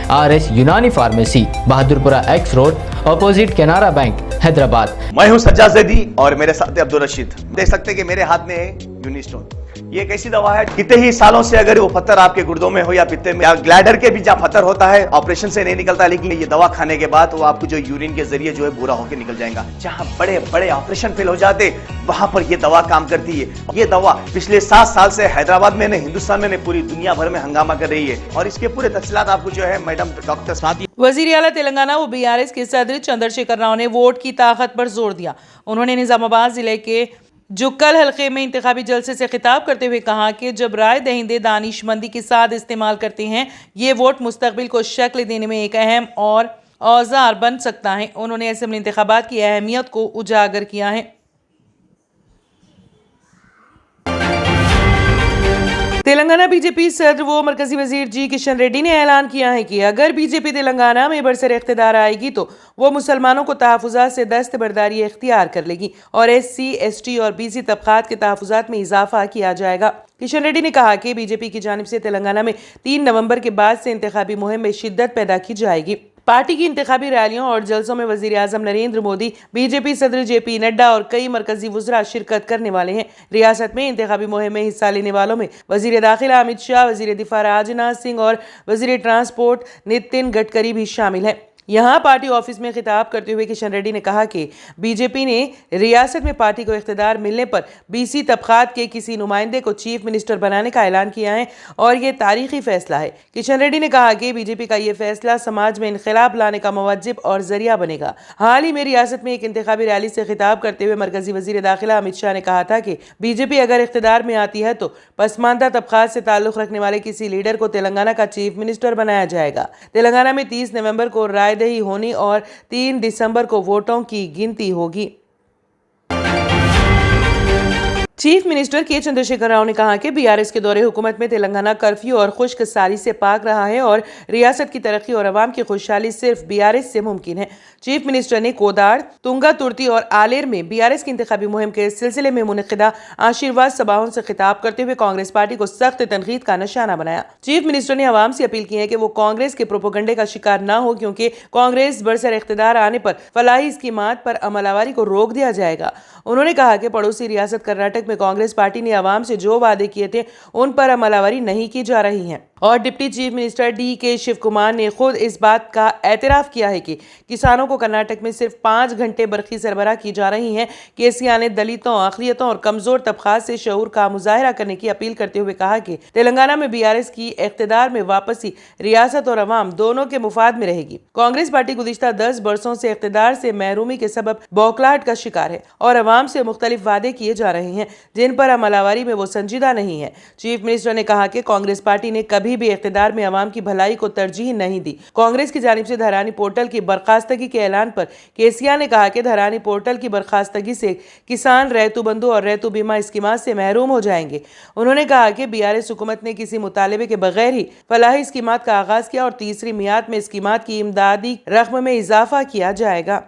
RS यूनानी pharmacy, Bahadurpura x road, opposite Canara bank, Hyderabad. मैं हूं सज्जाद ज़ैदी और मेरे साथ अब्दुल रशीद। देख सकते हैं कि मेरे हाथ में है यूनिस्टोन। ये एक ऐसी दवा है, कितने ही सालों से अगर वो पत्थर आपके गुर्दों में हो या पित्ते में या ग्लैडर के भी जहाँ पत्थर होता है, ऑपरेशन से नहीं निकलता, लेकिन ये दवा खाने के बाद वो आपको जो यूरिन के जरिए जो है पूरा होकर निकल जाएगा। जहाँ बड़े बड़े ऑपरेशन फेल हो जाते, वहां पर ये दवा काम करती है। ये दवा पिछले 7 साल से हैदराबाद में, हिंदुस्तान में, पूरी दुनिया भर में हंगामा कर रही है। और इसके पूरे तफसीलात आपको जो है मैडम डॉक्टर साथी वजीर आला तेलंगाना व BRS के सदर चंद्रशेखर राव ने वोट की ताकत पर जोर दिया। उन्होंने निजामाबाद जिले के जुक्कल हलके में इंतखाबी जलसे से खिताब करते हुए कहा कि जब राय दहिंदे दानिशमंदी के साथ इस्तेमाल करते हैं, ये वोट मुस्तकबिल को शक्ल देने में एक अहम और औजार बन सकता है। उन्होंने असेंबली इंतखाबात की अहमियत को उजागर किया है। तेलंगाना बीजेपी सदर व मरकजी वजीर जी किशन रेड्डी ने ऐलान किया है कि अगर बीजेपी तेलंगाना में बरसर इख्तिदार आएगी तो वो मुसलमानों को तहफ़्फ़ुज़ात से दस्तबरदारी इख्तियार कर लेगी और SC, ST और BC तबक़ात के तहफ़्फ़ुज़ात में इजाफा किया जाएगा। किशन रेड्डी ने कहा कि बीजेपी की जानिब से तेलंगाना में 3 नवंबर के बाद से इंतखाबी मुहिम में शिद्दत पैदा की जाएगी। पार्टी की इंतखाबी रैलियों और जलसों में वजीर आजम नरेंद्र मोदी, बीजेपी सदर JP नड्डा और कई मरकजी वज़रा शिरकत करने वाले हैं। रियासत में इंतखाबी मुहिम में हिस्सा लेने वालों में वजीर दाखिला अमित शाह, वजीर दिफा राजनाथ सिंह और वजीर ट्रांसपोर्ट नितिन गडकरी भी शामिल हैं। यहाँ पार्टी ऑफिस में खिताब करते हुए किशन रेड्डी ने कहा कि बीजेपी ने रियासत में पार्टी को इख्तिदार मिलने पर BC तबक़ात के किसी नुमाइंदे को चीफ मिनिस्टर बनाने का ऐलान किया है और ये तारीखी फैसला है। किशन रेड्डी ने कहा कि बीजेपी का ये फैसला समाज में इनक़िलाब लाने का मुवज्जिब और जरिया बनेगा। हाल ही में रियासत में एक इंतखाबी रैली से खिताब करते हुए मरकजी वजीर दाखिला अमित शाह ने कहा था कि बीजेपी अगर इख्तिदार में आती है तो पसमानदा तबक़ात से ताल्लुक़ रखने वाले किसी लीडर को तेलंगाना का चीफ मिनिस्टर बनाया जाएगा। तेलंगाना में 30 नवंबर को रायदही होनी और 3 दिसंबर को वोटों की गिनती होगी। चीफ मिनिस्टर के चंद्रशेखर राव ने कहा कि BRS के दौरे हुकूमत में तेलंगाना कर्फ्यू और खुश्क सारी से पाक रहा है और रियासत की तरक्की और अवाम की खुशहाली सिर्फ BRS से मुमकिन है। चीफ मिनिस्टर ने कोदाड़, तुंगा तुर्ती और आलेर में BRS की इंतखाबी मुहिम के सिलसिले में मुनक़िदा आशीर्वाद सभाओं से खिताब करते हुए कांग्रेस पार्टी को सख्त तनकीद का निशाना बनाया। चीफ मिनिस्टर ने अवाम से अपील की है कि वो कांग्रेस के प्रोपोगंडे का शिकार न हो, क्योंकि कांग्रेस बरसर इख्तिदार आने पर फलाही स्कीमात पर अमलावरी को रोक दिया जाएगा। उन्होंने कहा कि पड़ोसी रियासत कर्नाटक में कांग्रेस पार्टी ने अवाम से जो वादे किए थे उन पर अमलावरी नहीं की जा रही है। और deputy chief minister DK Shiv Kumar ने खुद इस बात का एतराफ़ किया है कि किसानों को कर्नाटक में सिर्फ 5 घंटे बरखी सरबराह की जा रही है। KCR ने दलितों, अक़लियतों और कमजोर तबक़ात से शऊर का मुजाहरा करने की अपील करते हुए कहा कि तेलंगाना में BRS की इख्तिदार में वापसी रियासत और अवाम दोनों के मुफाद में रहेगी। कांग्रेस पार्टी गुज़िश्ता 10 बरसों से इख्तिदार से महरूमी के सबब बौखलाहट का शिकार है और अवाम से मुख्तलिफ वादे किए जा रहे हैं जिन पर अमलावरी में वो संजीदा नहीं है। चीफ मिनिस्टर ने कहा कि कांग्रेस पार्टी ने कभी भी इख्तिदार में अवाम की भलाई को तरजीह नहीं दी। कांग्रेस की जानिब से धरानी पोर्टल की बर्खास्तगी के ऐलान पर KCR ने कहा कि धरानी पोर्टल की बर्खास्तगी से किसान रैतु बंधु और रैतु बीमा स्कीमात से महरूम हो जाएंगे। उन्होंने कहा कि BRS हुकूमत ने किसी मुतालबे के बगैर ही फलाही स्कीमात का आगाज किया और तीसरी मियाद में स्कीमात की इमदादी रकम में इजाफा किया जाएगा।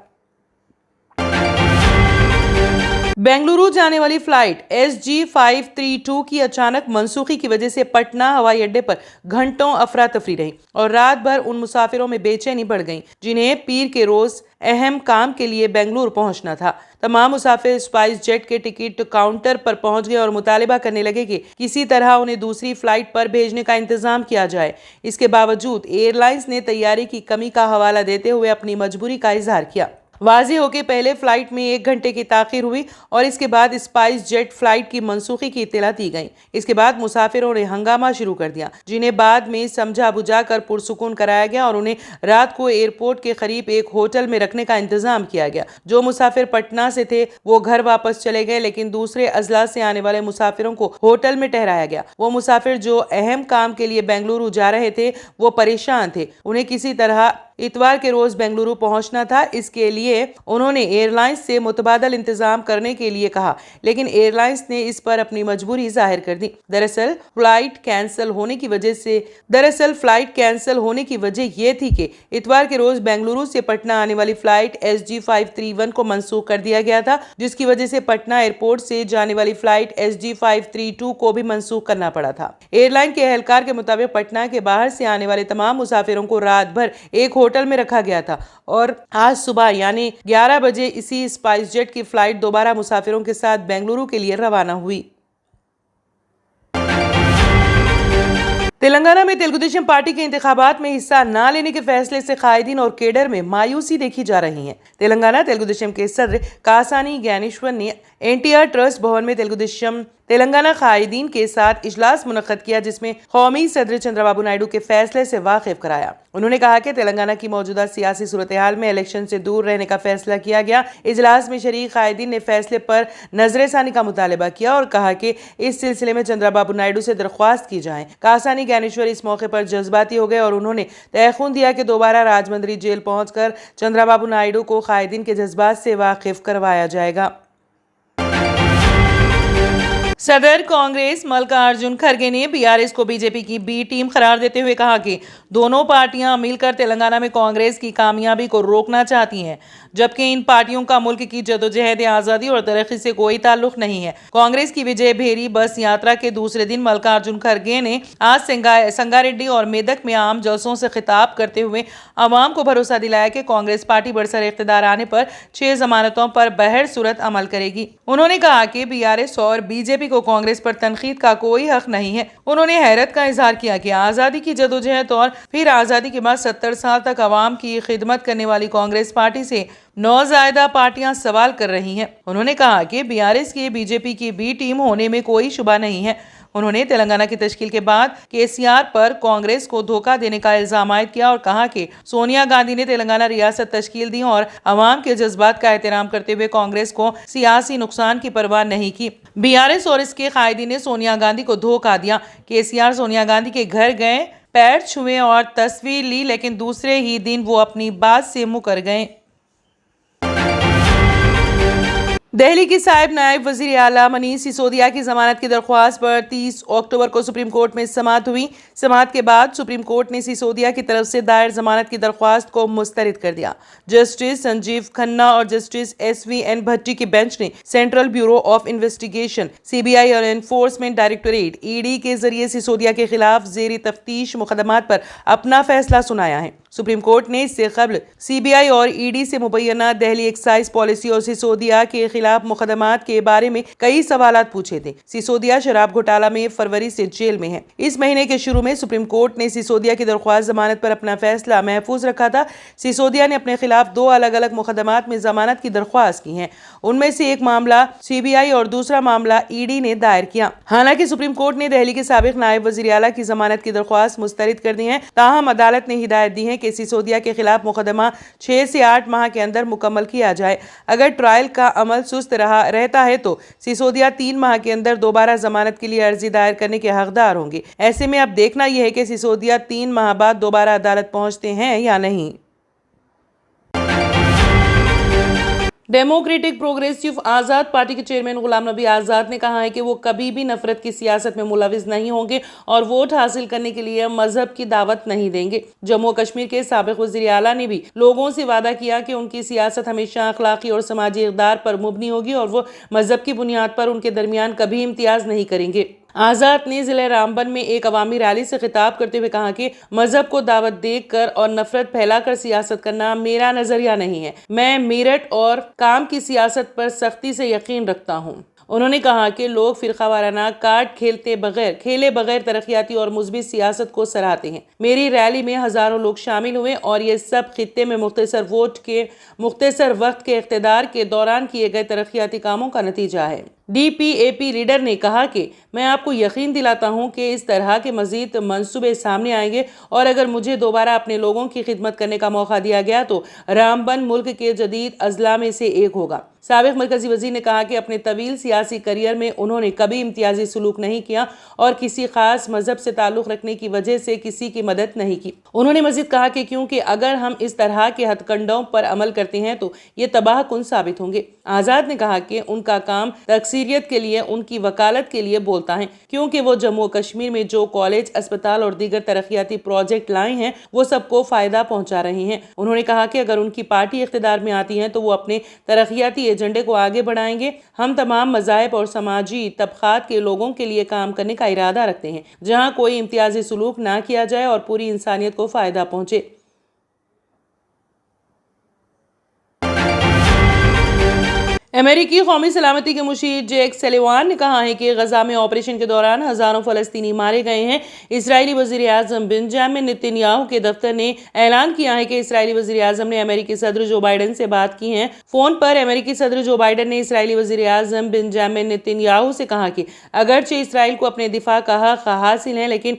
बेंगलुरु जाने वाली फ्लाइट SG 532 की अचानक मनसूखी की वजह से पटना हवाई अड्डे पर घंटों अफरा तफरी रही और रात भर उन मुसाफिरों में बेचैनी बढ़ गई जिन्हें पीर के रोज अहम काम के लिए बेंगलुरु पहुंचना था। तमाम मुसाफिर स्पाइस जेट के टिकट काउंटर पर पहुंच गए और मुतालिबा करने लगे कि किसी तरह उन्हें दूसरी फ्लाइट पर भेजने का इंतजाम किया जाए। इसके बावजूद एयरलाइंस ने तैयारी की कमी का हवाला देते हुए अपनी मजबूरी का इजहार किया। वाज़ेह हो के पहले फ्लाइट में 1 घंटे की ताख़ीर हुई और इसके बाद स्पाइस जेट फ्लाइट की मनसूखी की इत्तला दी गई। इसके बाद मुसाफिरों ने हंगामा शुरू कर दिया, जिन्हें बाद में समझा बुझा कर पुरसुकून कराया गया और उन्हें रात को एयरपोर्ट के करीब एक होटल में रखने का इंतजाम किया गया। जो मुसाफिर पटना से थे वो घर वापस चले गए, लेकिन दूसरे अजला से आने वाले मुसाफिरों को होटल में ठहराया गया। वो मुसाफिर जो अहम काम के लिए बेंगलुरु जा रहे थे वो परेशान थे। उन्हें किसी तरह اتوار کے روز بنگلورو پہنچنا تھا۔ اس کے لیے انہوں نے ایئر لائنز سے متبادل انتظام کرنے کے لیے کہا، لیکن ایئر لائنز نے اس پر اپنی مجبوری ظاہر کر دی۔ دراصل فلائٹ کینسل ہونے کی وجہ یہ تھی کہ اتوار کے روز بنگلورو سے پٹنہ آنے والی فلائٹ SG 531 کو منسوخ کر دیا گیا تھا، جس کی وجہ سے پٹنہ ایئرپورٹ سے جانے والی فلائٹ SG 532 کو بھی منسوخ کرنا پڑا تھا۔ ایئر لائن کے اہلکار کے مطابق پٹنہ کے باہر سے آنے والے تمام مسافروں کو رات بھر ایک ہوٹل میں رکھا گیا تھا اور آج صبح یعنی 11 بجے اسی اسپائس جیٹ کی فلائٹ دوبارہ مسافروں کے ساتھ بنگلورو کے لیے روانہ ہوئی۔ تلنگانہ میں تلگو دیشم پارٹی کے انتخابات میں حصہ نہ لینے کے فیصلے سے قائدین اور کیڈر میں مایوسی دیکھی جا رہی ہے۔ تلنگانہ تلگو دیشم کے صدر کاسانی گیانیشور نے NTR ٹرسٹ بھون میں تلگو دیشم تلنگانہ قائدین کے ساتھ اجلاس منعقد کیا، جس میں قومی صدر چندرا بابو نائیڈو کے فیصلے سے واقف کرایا۔ انہوں نے کہا کہ تلنگانہ کی موجودہ سیاسی صورتحال میں الیکشن سے دور رہنے کا فیصلہ کیا گیا۔ اجلاس میں شریک قائدین نے فیصلے پر نظر ثانی کا مطالبہ کیا اور کہا کہ اس سلسلے میں چندرا بابو نائیڈو سے درخواست کی جائے۔ کاسانی گیانیشور اس موقع پر جذباتی ہو گئے اور انہوں نے تیقن دیا کہ دوبارہ راجمندری جیل پہنچ کر چندرا بابو نائیڈو کو قائدین کے جذبات سے واقف کروایا جائے گا۔ صدر کانگریس ملکارجن کھرگے نے BRS کو BJP کی B ٹیم قرار دیتے ہوئے کہا کہ دونوں پارٹیاں مل کر تلنگانہ میں کانگریس کی کامیابی کو روکنا چاہتی ہیں، جبکہ ان پارٹیوں کا ملک کی جدوجہد آزادی اور ترقی سے کوئی تعلق نہیں ہے۔ کانگریس کی وجے بھیری بس یاترا کے دوسرے دن ملکارجن کھرگے نے آج سنگاریڈی اور میدک میں عام جلسوں سے خطاب کرتے ہوئے عوام کو بھروسہ دلایا کہ کانگریس پارٹی برسر اقتدار آنے پر 6 ضمانتوں پر بہر صورت عمل کرے گی۔ انہوں نے کہا کہ BRS اور BJP کو کانگریس پر تنقید کا کوئی حق نہیں ہے۔ انہوں نے حیرت کا اظہار کیا کہ آزادی کی جدوجہد اور پھر آزادی کے بعد 70 سال تک عوام کی خدمت کرنے والی کانگریس پارٹی سے نوزائیدہ پارٹیاں سوال کر رہی ہیں۔ انہوں نے کہا کہ BRS کی BJP کی B ٹیم ہونے میں کوئی شبہ نہیں ہے۔ انہوں نے تلنگانہ کی تشکیل کے بعد KCR پر کانگریس کو دھوکہ دینے کا الزام عائد کیا اور کہا کہ سونیا گاندھی نے تلنگانہ ریاست تشکیل دی اور عوام کے جذبات کا احترام کرتے ہوئے کانگریس کو سیاسی نقصان کی پرواہ نہیں کی۔ BRS اور اس کے قائدین نے سونیا گاندھی کو دھوکہ دیا۔ KCR سونیا گاندھی کے گھر گئے، پیر چھوئے اور تصویر لی، لیکن دوسرے ہی دن وہ اپنی بات سے مکر گئے۔ دہلی کی صاحب نائب وزیر اعلیٰ منیش سسودیا کی ضمانت کی درخواست پر 30 اکتوبر کو سپریم کورٹ میں سماعت ہوئی۔ سماعت کے بعد سپریم کورٹ نے سسودیا کی طرف سے دائر ضمانت کی درخواست کو مسترد کر دیا۔ جسٹس سنجیو کھنہ اور جسٹس SVN بھٹی کی بینچ نے central bureau of investigation CBI اور انفورسمنٹ ڈائریکٹوریٹ ED کے ذریعے سسودیا کے خلاف زیر تفتیش مقدمات پر اپنا فیصلہ سنایا ہے۔ سپریم کورٹ نے اس سے قبل CBI اور ED سے مبینہ دہلی ایکسائز پالیسی اور سسودیا کے خلاف مقدمات کے بارے میں کئی سوالات پوچھے تھے۔ سسودیا شراب گھوٹالہ میں فروری سے جیل میں ہے۔ اس مہینے کے شروع میں سپریم کورٹ نے سسودیا کی درخواست ضمانت پر اپنا فیصلہ محفوظ رکھا تھا۔ سسودیا نے اپنے خلاف 2 الگ الگ مقدمات میں ضمانت کی درخواست کی ہیں۔ ان میں سے ایک معاملہ CBI اور دوسرا معاملہ ED نے دائر کیا۔ حالانکہ سپریم کورٹ نے دہلی کے سابق نائب وزیر اعلیٰ کی ضمانت کی درخواست مسترد کر دی ہے، تاہم عدالت نے ہدایت دی ہے کہ سسودیا کے خلاف مقدمہ 6 سے 8 ماہ کے اندر مکمل کیا جائے۔ اگر ٹرائل کا عمل سست رہتا ہے تو سسودیا 3 ماہ کے اندر دوبارہ ضمانت کے لیے عرضی دائر کرنے کے حقدار ہوں گے۔ ایسے میں اب دیکھنا یہ ہے کہ سسودیا 3 ماہ بعد دوبارہ عدالت پہنچتے ہیں یا نہیں۔ ڈیموکریٹک پروگریسو آزاد پارٹی کے چیئرمین غلام نبی آزاد نے کہا ہے کہ وہ کبھی بھی نفرت کی سیاست میں ملوث نہیں ہوں گے اور ووٹ حاصل کرنے کے لیے مذہب کی دعوت نہیں دیں گے۔ جموں و کشمیر کے سابق وزیر اعلیٰ نے بھی لوگوں سے وعدہ کیا کہ ان کی سیاست ہمیشہ اخلاقی اور سماجی اقدار پر مبنی ہوگی اور وہ مذہب کی بنیاد پر ان کے درمیان کبھی امتیاز نہیں کریں گے۔ آزاد نے ضلع رامبن میں ایک عوامی ریلی سے خطاب کرتے ہوئے کہا کہ مذہب کو دعوت دے کر اور نفرت پھیلا کر سیاست کرنا میرا نظریہ نہیں ہے۔ میں میرٹ اور کام کی سیاست پر سختی سے یقین رکھتا ہوں۔ انہوں نے کہا کہ لوگ فرقہ وارانہ کارڈ کھیلے بغیر ترقیاتی اور مثبت سیاست کو سراہتے ہیں۔ میری ریلی میں ہزاروں لوگ شامل ہوئے اور یہ سب خطے میں مختصر وقت کے اقتدار کے دوران کیے گئے ترقیاتی کاموں کا نتیجہ ہے۔ DPAP लीडर ने कहा कि मैं आपको यकीन दिलाता हूं कि इस तरह के मजीद मंसूबे सामने आएंगे और अगर मुझे दोबारा अपने लोगों की खिदमत करने का मौका दिया गया तो रामबन मुल्क के जदीद अजला में से एक होगा। साबिक मरकजी वजीर ने कहा कि अपने तवील सियासी करियर में उन्होंने कभी इम्तियाजी सलूक नहीं किया और किसी खास मजहब से ताल्लुक़ रखने की वजह से किसी की मदद नहीं की। उन्होंने मजीद कहा कि क्योंकि अगर हम इस तरह के हथकंडों पर अमल करते हैं तो ये तबाह कुन साबित होंगे। आज़ाद ने कहा कि उनका काम तकसीरियत के लिए, उनकी वकालत के लिए बोलता है, क्योंकि वो जम्मू और कश्मीर में जो कॉलेज, अस्पताल और दीगर तरक्याती प्रोजेक्ट लाए हैं वो सबको फ़ायदा पहुँचा रहे हैं। उन्होंने कहा कि अगर उनकी पार्टी इख्तिदार में आती है तो वो अपने तरक्याती एजेंडे को आगे बढ़ाएंगे। हम तमाम मज़ाहिब और समाजी तबक़ात के लोगों के लिए काम करने का इरादा रखते हैं, जहाँ कोई इम्तियाजी सलूक ना किया जाए और पूरी इंसानियत को फ़ायदा पहुँचे। अमेरिकी कौमी सलामती के मुशीर जैक सलिवान ने कहा है कि गजा में ऑपरेशन के दौरान हज़ारों फ़लस्तीनी मारे गए हैं। इसराइली वज़ीर आज़म बेंजामिन नेतन्याहू के दफ्तर ने ऐलान किया है कि इसराइली वज़ीर आज़म ने अमेरिकी सदर जो बाइडन से बात की है। फ़ोन पर अमेरिकी सदर जो बाइडन ने इसराइली वज़ीर आज़म बेंजामिन नेतन्याहू से कहा कि अगरचे इसराइल को अपने दिफा का हक़ हासिल है, लेकिन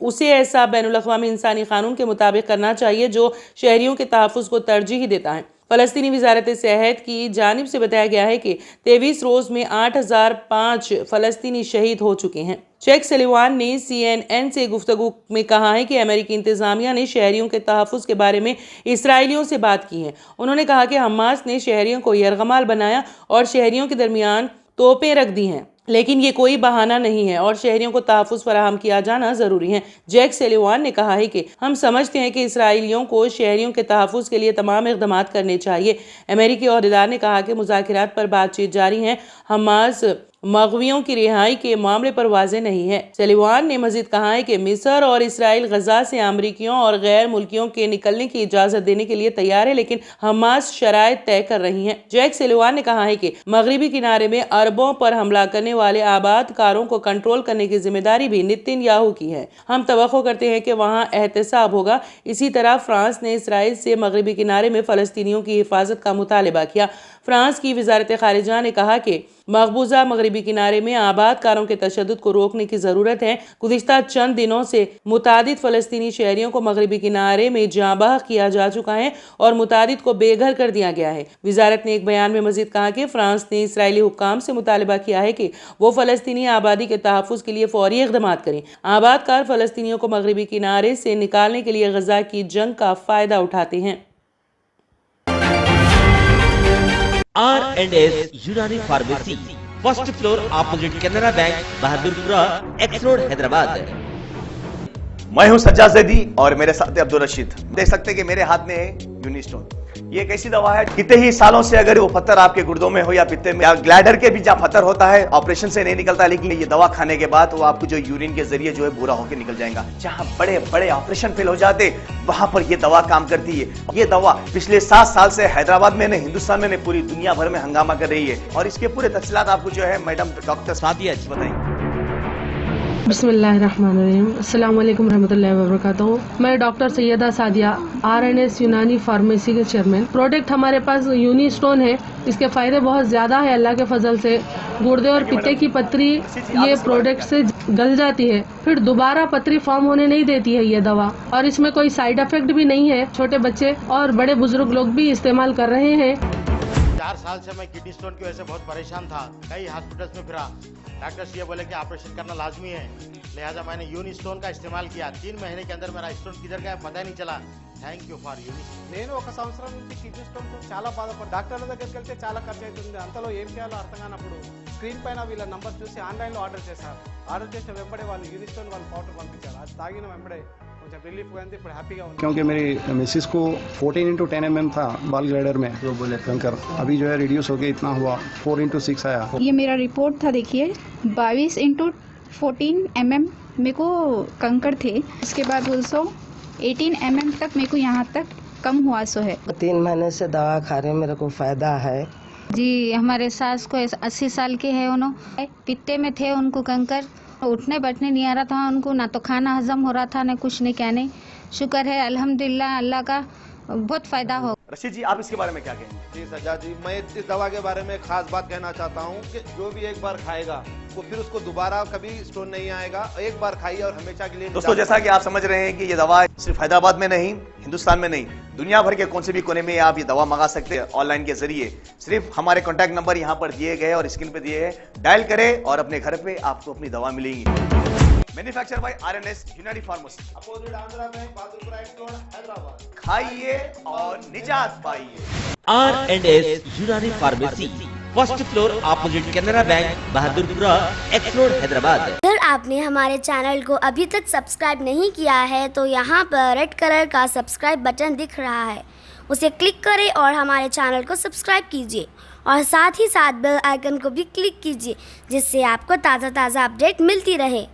उसे ऐसा बैनुल अक़वामी इंसानी क़ानून के मुताबिक करना चाहिए जो शहरियों के तहफ़्फ़ुज़ को तरजीह देता है। फ़लस्तीनी वज़ारत सेहत की जानिब से बताया गया है कि 23 रोज़ में 8005 फ़लस्तीनी शहीद हो चुके हैं। जैक सलिवान ने CNN से गुफ्तगू में कहा है कि अमेरिकी इंतज़ामिया ने शहरियों के तहफ़्फ़ुज़ के बारे में इसराइलियों से बात की है। उन्होंने कहा कि हमास ने शहरियों को यरगमाल बनाया और शहरियों के दरमियान तोपें रख दी हैं, लेकिन ये कोई बहाना नहीं है और शहरियों को तहफ़्फ़ुज़ फराहम किया जाना ज़रूरी है। जैक सलिवान ने कहा है कि हम समझते हैं कि इसराइलियों को शहरियों के तहफ़्फ़ुज़ के लिए तमाम इक़दाम करने चाहिए। अमेरिकी अहदेदार ने कहा कि मुज़ाकरात पर बातचीत जारी है। हमास मग़वियों की रिहाई के मामले पर वाज़ेह नहीं है। सलिवान ने मज़ीद कहा है कि मिस्र और इसराइल गजा से अमरीकियों और गैर मुल्कियों के निकलने की इजाज़त देने के लिए तैयार है, लेकिन हमास शराइत तय कर रही हैं। जैक सलिवान ने कहा है कि मगरबी किनारे में अरबों पर हमला करने वाले आबादकारों को कंट्रोल करने की जिम्मेदारी भी नेतन्याहू की है। हम तवक्को करते हैं कि वहाँ एहतसाब होगा। इसी तरह फ्रांस ने इसराइल से मगरबी किनारे में फ़लस्तीनियों की हिफाजत का मुतालबा किया। फ्रांस की वज़ारत ख़ारिजा ने कहा कि मकबूजा मगरबी किनारे में आबादकारों के तशद्दुद को रोकने की ज़रूरत है। गुज़िश्ता चंद दिनों से मुतादिद फ़लस्तीनी शहरियों को मगरबी किनारे में जाँबह किया जा चुका है और मुतादिद को बेघर कर दिया गया है। वज़ारत ने एक बयान में मज़ीद कहा कि फ्रांस ने इसराइली हुक्काम से मुतालबा किया है कि वो फ़लस्तीनी आबादी के तहफ़्फ़ुज़ के लिए फ़ौरी इक़दाम करें। आबादकार फ़लस्तीनियों को मगरबी किनारे से निकालने के लिए गजा की जंग का फ़ायदा उठाते हैं। R&S यूनानी pharmacy, first floor opposite Canara bank, Bahadurpura, x road, Hyderabad. मैं हूं सज्जाद ज़ैदी और मेरे साथ अब्दुल रशीद। देख सकते हैं कि मेरे हाथ में है यूनिस्टोन। ये एक ऐसी दवा है, कितने ही सालों से अगर वो पत्थर आपके गुर्दों में हो या पित्ते में या ग्लैडर के भी जहाँ पत्थर होता है, ऑपरेशन से नहीं निकलता, लेकिन ये दवा खाने के बाद वो आपको जो यूरिन के जरिए जो है पूरा होकर निकल जाएगा। जहाँ बड़े बड़े ऑपरेशन फेल हो जाते वहां पर ये दवा काम करती है। ये दवा पिछले 7 साल से हैदराबाद में, हिंदुस्तान में, पूरी दुनिया भर में हंगामा कर रही है और इसके पूरे तफसीलात आपको जो है मैडम डॉक्टर सादिया बताएंगे। बिस्मिल्लाहिर्रहमानिर्रहीम, अस्सलाम वालेकुम रहमतुल्लाहि व बरकातहू। मैं डॉक्टर सैयदा सादिया, R&S यूनानी फार्मेसी के चेयरमैन। प्रोडक्ट हमारे पास यूनिस्टोन है। इसके फायदे बहुत ज्यादा है अल्लाह के फजल से। गुर्दे और पित्ते की पथरी ये प्रोडक्ट से गल जाती है, फिर दोबारा पथरी फॉर्म होने नहीं देती है ये दवा, और इसमें कोई साइड इफेक्ट भी नहीं है। छोटे बच्चे और बड़े बुजुर्ग लोग भी इस्तेमाल कर रहे हैं। 4 साल से मैं किडनी स्टोन की वजह से बहुत परेशान था। कई हॉस्पिटल्स में फिरा, डॉक्टर्स ये बोले कि ऑपरेशन करना लाजमी है, लिहाजा मैंने यूनिस्टोन का इस्तेमाल किया। 3 महीने के अंदर मेरा स्टोन किधर गया पता ही नहीं चला। థ్యాంక్ యూ ఫర్ యూనిస్టోన్. నేను 1 సంవత్సరం నుంచి కిడ్నీ స్టోన్తో చాలా బాధపడ్డా. డాక్టర్ల దగ్గరికి వెళ్తే చాలా ఖర్చు అవుతుంది. అంతలో ఏం చేయాలో అర్థం కానప్పుడు స్క్రీన్ పైన వీళ్ళ నంబర్ చూసి ఆన్లైన్లో ఆర్డర్ చేశారు. ఆర్డర్ చేసిన వెంబడే వాళ్ళు యూనిస్టోన్ వాళ్ళు పౌడర్ పంపించారు. అది తాగిన వెంబడే కొంచెం రిలీఫ్ అయింది. ఇప్పుడు హ్యాపీగా ఉంది. क्योंकि मेरी मिसिस को 14x10 mm था बाल ग्लैडर में, तो बोले कंकर अभी जो है रिड्यूस हो गया, इतना हुआ 4x6 आया। ये मेरा रिपोर्ट था, देखिए 22x14 mm मेरे को कंकर थे। उसके बाद 18 mm तक मेरे को यहाँ तक कम हुआ सो है। 3 महीने से दवा खा रहे, मेरे को फायदा है जी। हमारे सास को 80 साल के है, उन्होंने पित्ते में थे, उनको कंकर, उठने बैठने नहीं आ रहा था उनको, ना तो खाना हजम हो रहा था, ना कुछ नहीं कहने। शुक्र है अल्हम्दुलिल्लाह अल्लाह का, बहुत फ़ायदा हो। रशीद जी, आप इसके बारे में क्या कहेंगे? जी सज्जाद जी, मैं इस दवा के बारे में खास बात कहना चाहता हूँ कि जो भी एक बार खाएगा वो फिर उसको दोबारा कभी स्टोन नहीं आएगा। एक बार खाइए और हमेशा के लिए। दोस्तों, जैसा कि आप समझ रहे हैं कि ये दवा सिर्फ हैदराबाद में नहीं, हिंदुस्तान में नहीं, दुनिया भर के कौन से भी कोने में आप ये दवा मंगा सकते हैं ऑनलाइन के जरिए। सिर्फ हमारे कॉन्टैक्ट नंबर यहाँ पर दिए गए और स्क्रीन पे दिए हैं, डायल करें और अपने घर पे आपको अपनी दवा मिलेगी। मैन्युफैक्चर बाय आरएनएस यूनानी pharmacy, opposite Andhra bank, Bahadurpura x road, Hyderabad. खाइए और निजात पाइए। R&S यूनानी pharmacy, first floor opposite Canara bank, Bahadurpura x road, Hyderabad. अगर आपने हमारे चैनल को अभी तक सब्सक्राइब नहीं किया है तो यहाँ पर रेड कलर का सब्सक्राइब बटन दिख रहा है, उसे क्लिक करें और हमारे चैनल को सब्सक्राइब कीजिए और साथ ही साथ बेल आइकन को भी क्लिक कीजिए, जिससे आपको ताज़ा अपडेट मिलती रहे।